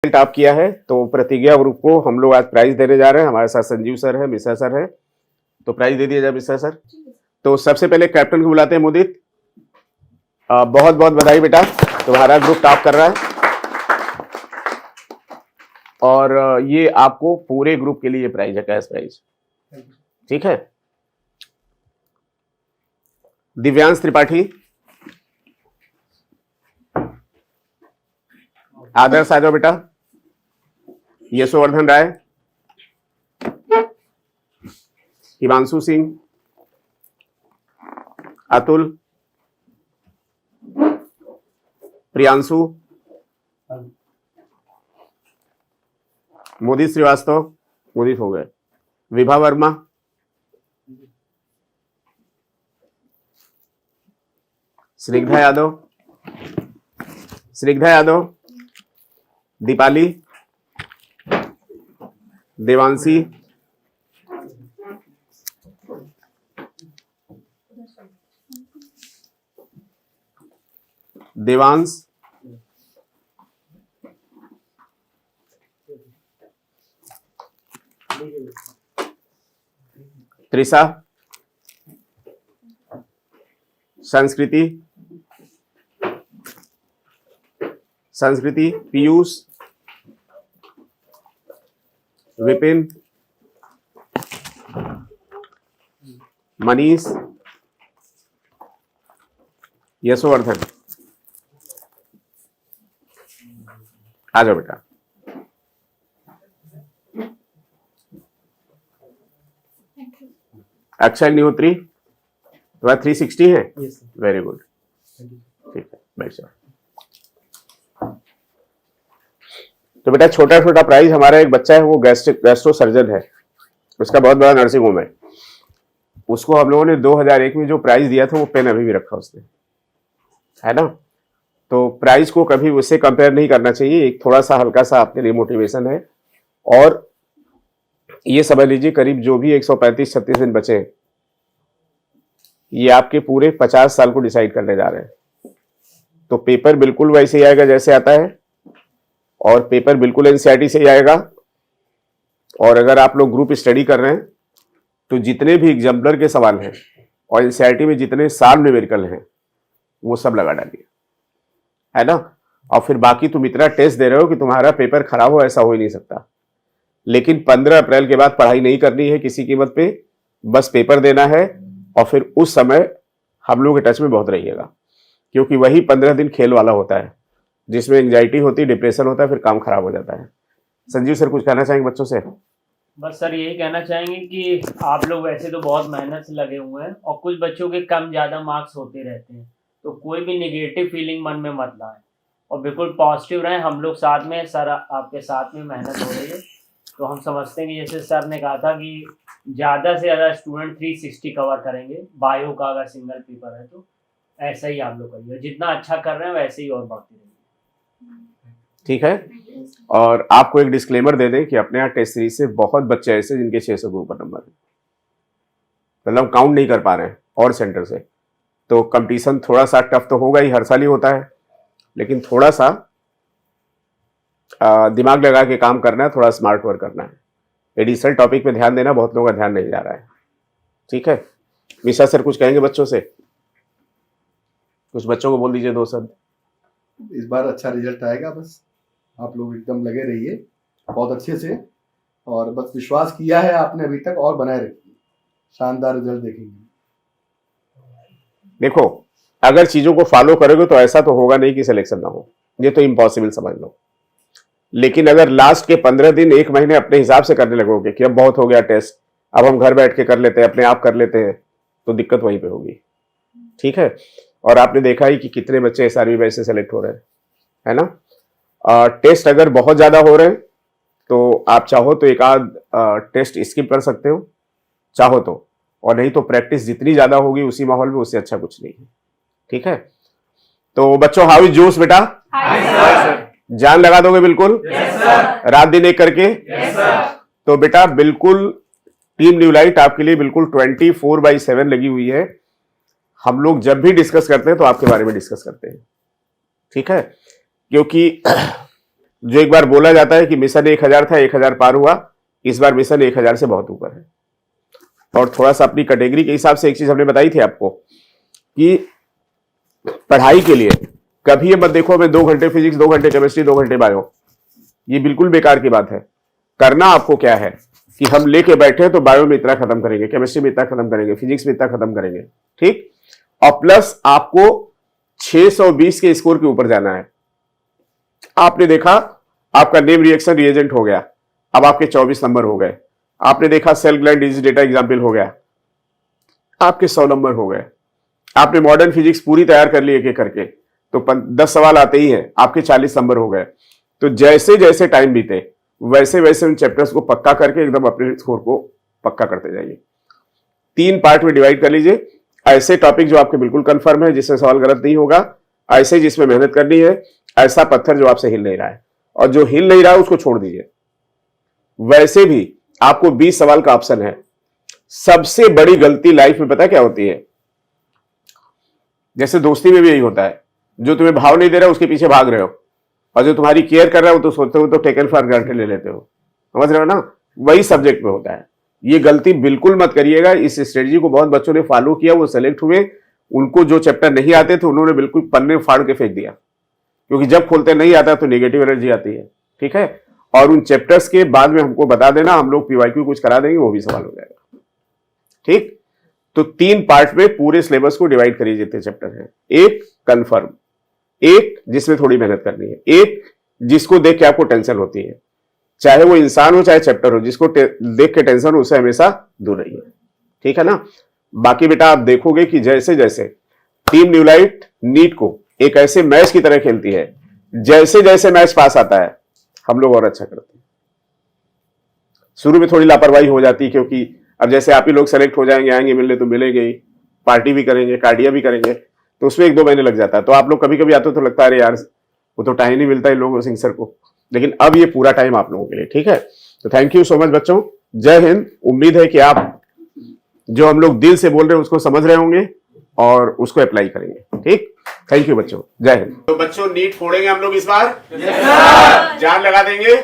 Top किया है, तो प्रतिज्ञा ग्रुप को हम लोग आज प्राइज देने जा रहे हैं। हमारे साथ संजीव सर है, मिश्रा सर है, तो प्राइज दे दिया जाए मिश्रा सर। तो सबसे पहले कैप्टन को बुलाते हैं मुदित। बहुत बहुत बधाई बेटा, तुम्हारा ग्रुप टॉप कर रहा है और ये आपको पूरे ग्रुप के लिए प्राइज है, कैश प्राइज। ठीक है। दिव्यांश त्रिपाठी, आदर्श आ जाओ बेटा। यशोवर्धन राय, हिमांशु सिंह, अतुल, प्रियांशु, मोदित श्रीवास्तव, मोदित हो गए, विभा वर्मा, स्निग्धा यादव, दीपाली, देवांशी, देवांश, त्रिषा, संस्कृति, पीयूष, विपिन, मनीष, यशोवर्धन। आ जाओ बेटा। अक्षय अग्निहोत्री, तुम्हारा 360 है। वेरी गुड, ठीक है, बैठ जाओ। तो बेटा छोटा छोटा प्राइज, हमारा एक बच्चा है वो गैस्ट्रो सर्जन है, उसका बहुत बड़ा नर्सिंग होम है। उसको हम लोगों ने 2001 में जो प्राइज दिया था वो पेन अभी भी रखा उसने, है ना। तो प्राइज को कभी उससे कंपेयर नहीं करना चाहिए, एक थोड़ा सा हल्का सा आपके लिए मोटिवेशन है। और ये समझ लीजिए करीब जो भी 135-36 दिन बचे हैं, ये आपके पूरे 50 साल को डिसाइड करने जा रहे हैं। तो पेपर बिल्कुल वैसे ही आएगा जैसे आता है, और पेपर बिल्कुल एनसीईआरटी से ही आएगा। और अगर आप लोग ग्रुप स्टडी कर रहे हैं तो जितने भी एग्जाम्पलर के सवाल हैं और एनसीईआरटी में जितने साल न्यूमेरिकल हैं वो सब लगा डालिए, है ना। और फिर बाकी तुम इतना टेस्ट दे रहे हो कि तुम्हारा पेपर खराब हो, ऐसा हो ही नहीं सकता। लेकिन 15 अप्रैल के बाद पढ़ाई नहीं करनी है किसी कीमत पे, बस पेपर देना है। और फिर उस समय हम लोग के टच में बहुत रहिएगा, क्योंकि वही 15 दिन खेल वाला होता है, जिसमें एंजाइटी होती है, डिप्रेशन होता है, फिर काम खराब हो जाता है। संजीव सर कुछ कहना चाहेंगे बच्चों से? बस सर यही कहना चाहेंगे कि आप लोग वैसे तो बहुत मेहनत से लगे हुए हैं, और कुछ बच्चों के कम ज़्यादा मार्क्स होते रहते हैं, तो कोई भी नेगेटिव फीलिंग मन में मत लाएं और बिल्कुल पॉजिटिव रहें। हम लोग साथ में, सर आपके साथ में मेहनत हो रही है। तो हम समझते हैं कि जैसे सर ने कहा था कि ज़्यादा से ज़्यादा स्टूडेंट 360 कवर करेंगे, बायो का अगर सिंगल पेपर है तो ऐसा ही आप लोग करिए, जितना अच्छा कर रहे हैं वैसे ही और बढ़ते रहिए। ठीक है। और आपको एक डिस्क्लेमर दे दें कि अपने यहाँ टेस्ट सीरीज से बहुत बच्चे ऐसे जिनके 600 के ऊपर नंबर है, मतलब काउंट नहीं कर पा रहे हैं और सेंटर से। तो कंपटीशन थोड़ा सा टफ तो होगा ही, हर साल ही होता है, लेकिन थोड़ा सा दिमाग लगा के काम करना है, थोड़ा स्मार्ट वर्क करना है। एडिशनल टॉपिक पे ध्यान देना, बहुत लोगों का ध्यान नहीं जा रहा है। ठीक है। मिश्रा सर कुछ कहेंगे बच्चों से? कुछ बच्चों को बोल दीजिए दो शब्द। इस बार अच्छा रिजल्ट आएगा, बस आप लोग एकदम लगे रहिए बहुत अच्छे से, और बस विश्वास किया है आपने अभी तक, और बनाए रखिए, शानदार रिजल्ट देखेंगे। देखो, अगर चीजों को फॉलो करोगे तो ऐसा तो होगा नहीं कि सिलेक्शन ना हो, ये तो इम्पॉसिबल समझ लो। लेकिन अगर लास्ट के 15 दिन 1 महीने अपने हिसाब से करने लगोगे कि अब बहुत हो गया टेस्ट, अब हम घर बैठ के कर लेते हैं, अपने आप कर लेते हैं, तो दिक्कत वहीं पे होगी। ठीक है। और आपने देखा ही कि कितने बच्चे एसआरबी बैच से सेलेक्ट हो रहे हैं, है ना। टेस्ट अगर बहुत ज्यादा हो रहे हैं तो आप चाहो तो एक आध टेस्ट स्किप कर सकते हो, चाहो तो, और नहीं तो प्रैक्टिस जितनी ज्यादा होगी उसी माहौल में, उससे अच्छा कुछ नहीं है। ठीक है। तो बच्चों, हाउ इज जोश बेटा? जान लगा दोगे बिल्कुल? रात दिन एक करके? तो बेटा बिल्कुल टीम न्यू लाइट आपके लिए बिल्कुल 24/7 लगी हुई है। हम लोग जब भी डिस्कस करते हैं तो आपके बारे में डिस्कस करते हैं, ठीक है। क्योंकि जो एक बार बोला जाता है कि मिशन 1000 था, 1000 पार हुआ, इस बार मिशन 1000 से बहुत ऊपर है। और थोड़ा सा अपनी कैटेगरी के हिसाब से एक चीज हमने बताई थी आपको कि पढ़ाई के लिए कभी ये मत देखो मैं 2 घंटे फिजिक्स, 2 घंटे केमिस्ट्री, 2 घंटे बायो, ये बिल्कुल बेकार की बात है। करना आपको क्या है कि हम लेके बैठे तो बायो में इतना खत्म करेंगे, केमिस्ट्री में इतना खत्म करेंगे, फिजिक्स में इतना खत्म करेंगे, ठीक। और प्लस आपको 620 के स्कोर के ऊपर जाना है। आपने देखा आपका नेम रिएक्शन रिएजेंट हो गया, अब आपके 24 नंबर हो गए। आपने देखा cell gland disease data example हो गया, आपके 100 नंबर हो गए। आपने मॉडर्न फिजिक्स पूरी तैयार कर ली एक एक करके, तो 10 सवाल आते ही हैं, आपके 40 नंबर हो गए। तो जैसे जैसे टाइम बीते वैसे वैसे उन चैप्टर्स को पक्का करके एकदम अपने स्कोर को पक्का करते जाइए। 3 पार्ट में डिवाइड कर लीजिए। ऐसे टॉपिक जो आपके बिल्कुल कंफर्म है, जिसमें सवाल गलत नहीं होगा, ऐसे जिसमें मेहनत करनी है, ऐसा पत्थर जो आपसे हिल नहीं रहा है, और जो हिल नहीं रहा है उसको छोड़ दीजिए। वैसे भी आपको 20 सवाल का ऑप्शन है। सबसे बड़ी गलती लाइफ में पता क्या होती है? जैसे दोस्ती में भी यही होता है, जो तुम्हें भाव नहीं दे रहा उसके पीछे भाग रहे हो, और जो तुम्हारी केयर कर रहा है वो तो सोचते हो तो टेकन फॉर ग्रांटेड ले लेते हो। समझ रहे हो ना? वही सब्जेक्ट में होता है। ये गलती बिल्कुल मत करिएगा। इस स्ट्रेटजी को बहुत बच्चों ने फॉलो किया, वो सेलेक्ट हुए, उनको जो चैप्टर नहीं आते थे उन्होंने बिल्कुल पन्ने फाड़ के फेंक दिया, क्योंकि जब खोलते नहीं आता तो नेगेटिव एनर्जी आती है, ठीक है। और उन चैप्टर्स के बाद में हमको बता देना, हम लोग पीवाईक्यू कुछ करा देंगे, वो भी सवाल हो जाएगा, ठीक। तो 3 पार्ट में पूरे सिलेबस को डिवाइड करिए जितने चैप्टर हैं। एक कंफर्म, एक जिसमें थोड़ी मेहनत करनी है, एक जिसको देख के आपको टेंशन होती है, चाहे वो इंसान हो चाहे चैप्टर हो, जिसको देख के टेंशन हो उससे हमेशा दूर रहिए, ठीक है ना। बाकी बेटा आप देखोगे कि जैसे जैसे टीम न्यूलाइट नीट को एक ऐसे मैच की तरह खेलती है, जैसे जैसे मैच पास आता है हम लोग और अच्छा करते हैं। शुरू में थोड़ी लापरवाही हो जाती है, क्योंकि अब जैसे आप ही लोग सेलेक्ट हो जाएंगे, आएंगे मिलने तो मिलेंगे ही, पार्टी भी करेंगे, कार्डिया भी करेंगे, तो उसमें 1-2 महीने लग जाता है। तो आप लोग कभी कभी आते हो तो लगता है अरे यार वो तो टाइम नहीं मिलता है लोगों सिंह सर को, लेकिन अब ये पूरा टाइम आप लोगों के लिए, ठीक है। तो थैंक यू सो मच बच्चों, जय हिंद। उम्मीद है कि आप जो हम लोग दिल से बोल रहे हैं उसको समझ रहे होंगे और उसको अप्लाई करेंगे, ठीक। थैंक यू बच्चों, जय हिंद। तो बच्चों नीट फोड़ेंगे हम लोग इस बार, जान लगा देंगे।